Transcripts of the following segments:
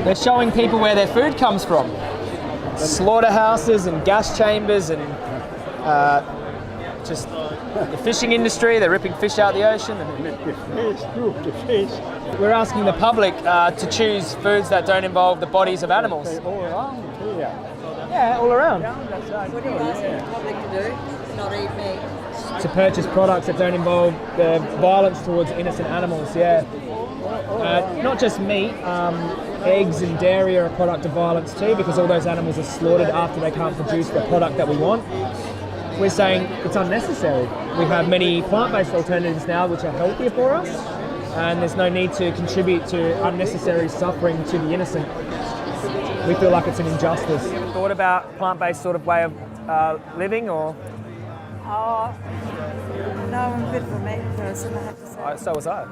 They're showing people where their food comes from. Slaughterhouses and gas chambers and just the fishing industry. They're ripping fish out of the ocean. The fish. We're asking the public to choose foods that don't involve the bodies of animals. All around here. Yeah, all around. What are you asking the public to do? Not eat meat. To purchase products that don't involve the violence towards innocent animals, yeah. Not just meat, eggs and dairy are a product of violence too, because all those animals are slaughtered after they can't produce the product that we want. We're saying it's unnecessary. We have many plant-based alternatives now which are healthier for us, and there's no need to contribute to unnecessary suffering to the innocent. We feel like it's an injustice. You ever thought about plant-based sort of way of living, or? Oh, no, I'm a bit of a meat person, I have to say. So was I.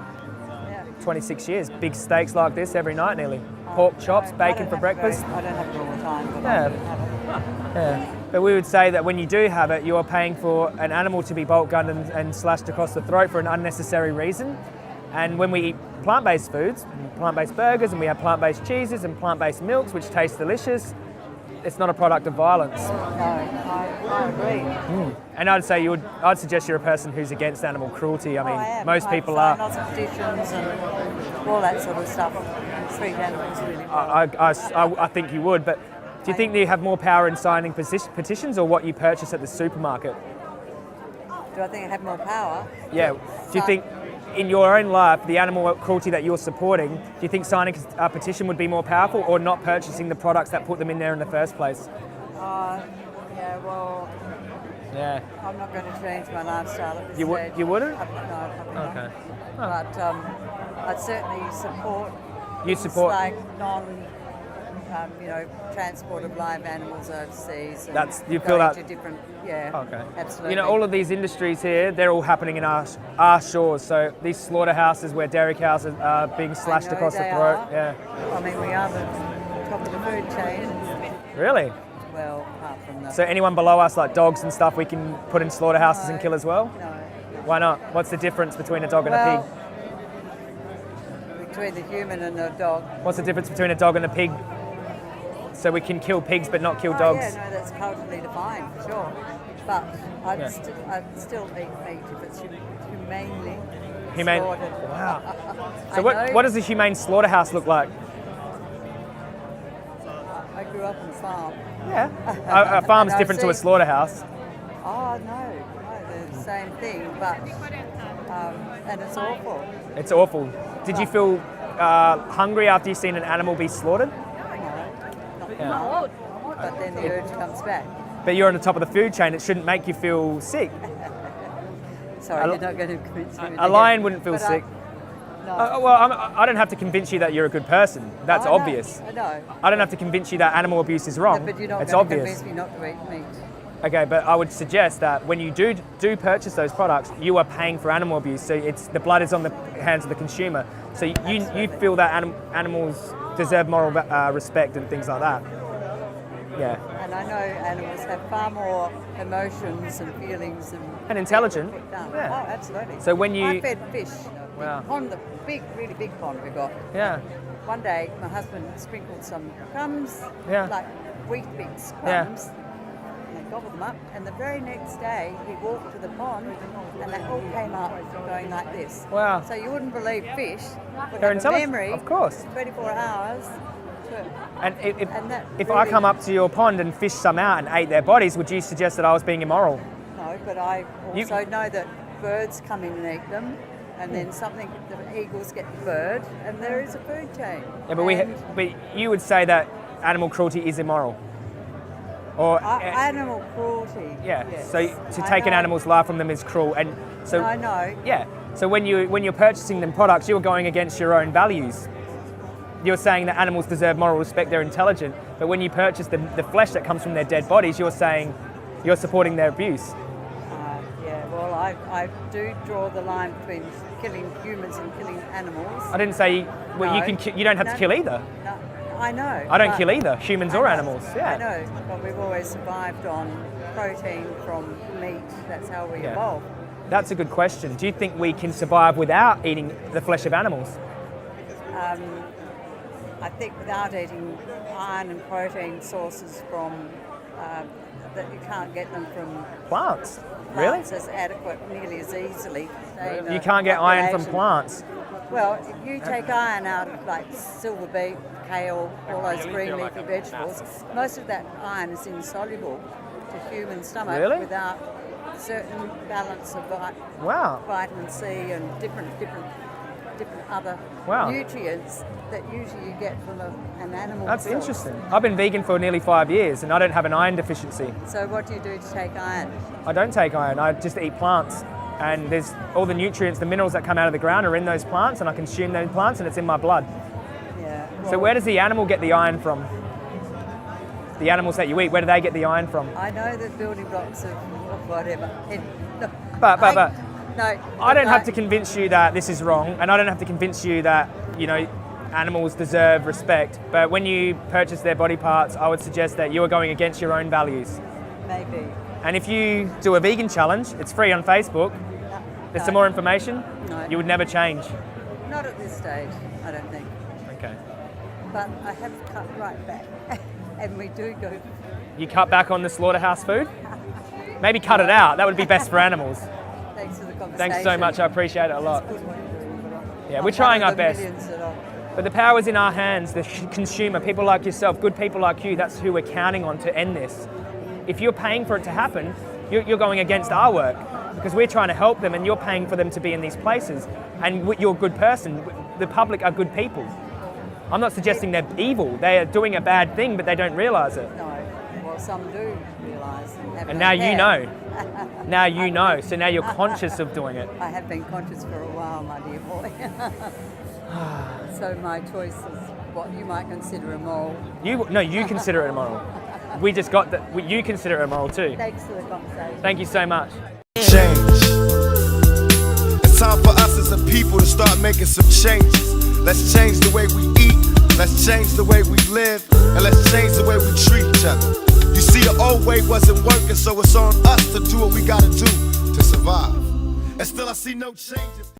Yeah. 26 years, big steaks like this every night nearly. Pork chops, bacon for breakfast. I don't have it all the time, but Yeah. I do have it. Yeah. But we would say that when you do have it, you are paying for an animal to be bolt gunned and slashed across the throat for an unnecessary reason. And when we eat plant-based foods, plant-based burgers, and we have plant-based cheeses and plant-based milks, which taste delicious, it's not a product of violence. No, I agree. And I'd suggest you're a person who's against animal cruelty. I mean, I am. most people I've are. signed lots of petitions and all that sort of stuff. Treat animals really well. I think you would, but do you think that you have more power in signing petitions or what you purchase at the supermarket? Do I think I have more power? Yeah. Do you think in your own life, the animal cruelty that you're supporting, do you think signing a petition would be more powerful or not purchasing the products that put them in there in the first place? Yeah, well, Yeah. I'm not going to change my lifestyle at this You stage. wouldn't? No, probably not. Okay. But I'd certainly support You things support- like transport of live animals overseas. And You feel going that- to different, yeah. Okay. Absolutely. You know, all of these industries here, they're all happening in our shores. So these slaughterhouses where dairy cows are being slashed know across the they throat. are. Yeah. I mean, we are the top of the food chain. Really? Well, apart from the... So anyone below us, like dogs and stuff, we can put in slaughterhouses and kill as well? No. Why not? What's the difference between a dog and a Well, pig? between the human and the dog. What's the difference between a dog and a pig? So we can kill pigs but not kill dogs? Yeah, no, that's culturally defined for sure. But I'd, Yeah. I'd still eat meat if it's humanely Humane. slaughtered. Wow. I So know. what does a humane slaughterhouse look like? I grew up on a farm. Yeah. A farm's And different to a see- slaughterhouse. Oh no, they're the same thing, but and it's awful. It's awful. Did you feel hungry after you've seen an animal be slaughtered? No, but then the urge comes back. But you're on the top of the food chain, it shouldn't make you feel sick. Sorry, you're not going to convince me. A lion wouldn't feel But sick. No. I don't have to convince you that you're a good person. That's I know, obvious. I know. I don't have to convince you that animal abuse is wrong. But you're not It's going to obvious. convince me not to eat meat. Okay, but I would suggest that when you do purchase those products, you are paying for animal abuse. So the blood is on the hands of the consumer. So you feel that animals deserve moral respect and things like that. Yeah. And I know animals have far more emotions and feelings And intelligent. Done. Yeah. Oh, absolutely. So when you- I fed fish. Wow. Pond, the really big pond we got. Yeah. One day, my husband sprinkled some crumbs, Yeah. like wheat bix Yeah. crumbs, and I gobbled them up. And the very next day, he walked to the pond, and they all came up going like this. Wow. So you wouldn't believe fish would They're have a intelligent, memory, of course. 24 hours. And And that if I really- come up to your pond and fished some out and ate their bodies, would you suggest that I was being immoral? No, but I You- also know that birds come in and eat them, and then the eagles get the bird, and there is a food chain. Yeah, but And but you would say that animal cruelty is immoral, or animal cruelty. yeah. Yes. So to I take an know. animal's life from them is cruel, and so I know. yeah. So when you're purchasing them products, you're going against your own values. You're saying that animals deserve moral respect, they're intelligent, but when you purchase the flesh that comes from their dead bodies, you're saying you're supporting their abuse. Yeah, well, I do draw the line between killing humans and killing animals. I didn't say well, No. you don't have to No. kill either. No, I know. I don't but- kill either, humans or I know, animals. Yeah. I know, but we've always survived on protein from meat. That's how we Yeah. evolved. That's a good question. Do you think we can survive without eating the flesh of animals? I think without eating iron and protein sources from that you can't get them from Plants? Really? plants as adequate nearly as easily. You can't get iron from plants. Well, if you take iron out of like silver beet, kale, all those green leafy vegetables, most of that iron is insoluble to human stomach Really? without certain balance of Wow. vitamin C and different other Wow. nutrients that usually you get from an animal. That's source. interesting. I've been vegan for nearly 5 years and I don't have an iron deficiency. So what do you do to take iron? I don't take iron, I just eat plants. And there's all the nutrients, the minerals that come out of the ground are in those plants, and I consume those plants and it's in my blood. Yeah. So well, where does the animal get the iron from? The animals that you eat, where do they get the iron from? I know the building blocks of whatever. No, But no, I don't have to convince you that this is wrong, and I don't have to convince you that, animals deserve respect. But when you purchase their body parts, I would suggest that you are going against your own values. Maybe. And if you do a vegan challenge, it's free on Facebook. There's some more information. No. You would never change. Not at this stage, I don't think. Okay. But I have cut right back. And we do go. You cut back on the slaughterhouse food? Maybe cut it out. That would be best for animals. Thanks for the conversation. Thanks so much. I appreciate it a lot. It's good what you're doing, but Yeah, I'm we're trying one our of the best. millions that are- But the power is in our hands, the consumer, people like yourself, good people like you, that's who we're counting on to end this. If you're paying for it to happen, you're going against our work because we're trying to help them and you're paying for them to be in these places. And you're a good person. The public are good people. I'm not suggesting they're evil. They are doing a bad thing, but they don't realise it. No, well, some do realise. And now you know. Now you know. So now you're conscious of doing it. I have been conscious for a while, my dear boy. So my choice is what you might consider immoral. You consider it immoral. We just got that. You consider it immoral too. Thanks for the conversation. Thank you so much. Change. It's time for us as a people to start making some changes. Let's change the way we eat, let's change the way we live, and let's change the way we treat each other. You see, the old way wasn't working, so it's on us to do what we gotta do to survive. And still I see no changes.